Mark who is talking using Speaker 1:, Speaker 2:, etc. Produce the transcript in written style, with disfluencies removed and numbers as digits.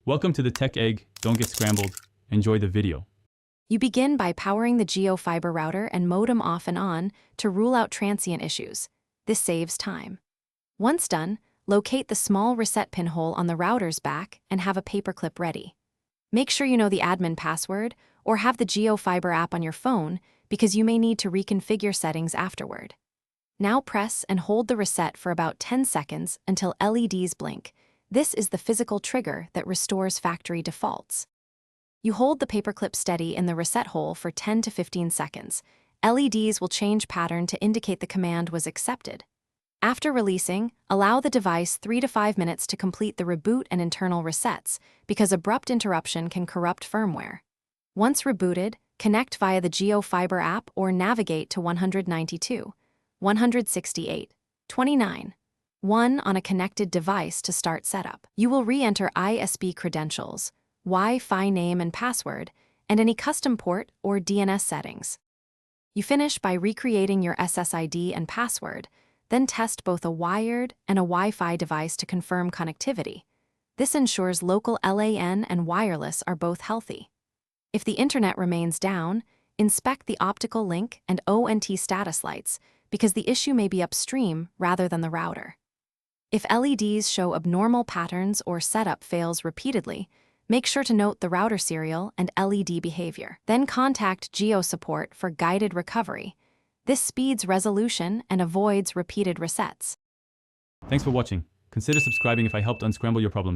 Speaker 1: Welcome to the Tech Egg. Don't get scrambled. Enjoy the video.
Speaker 2: You begin by powering the Jio Fiber router and modem off and on to rule out transient issues. This saves time. Once done, locate the small reset pinhole on the router's back and have a paperclip ready. Make sure you know the admin password or have the Jio Fiber app on your phone because you may need to reconfigure settings afterward. Now press and hold the reset for about 10 seconds until LEDs blink. This is the physical trigger that restores factory defaults. You hold the paperclip steady in the reset hole for 10 to 15 seconds. LEDs will change pattern to indicate the command was accepted. After releasing, allow the device 3 to 5 minutes to complete the reboot and internal resets, because abrupt interruption can corrupt firmware. Once rebooted, connect via the Jio Fiber app or navigate to 192, 168, 29. 1 on a connected device to start setup. You will re-enter ISP credentials, Wi-Fi name and password, and any custom port or DNS settings. You finish by recreating your SSID and password, then test both a wired and a Wi-Fi device to confirm connectivity. This ensures local LAN and wireless are both healthy. If the internet remains down, inspect the optical link and ONT status lights, because the issue may be upstream rather than the router. If LEDs show abnormal patterns or setup fails repeatedly, make sure to note the router serial and LED behavior. Then contact Jio support for guided recovery. This speeds resolution and avoids repeated resets.
Speaker 1: Thanks for watching. Consider subscribing if I helped unscramble your problems.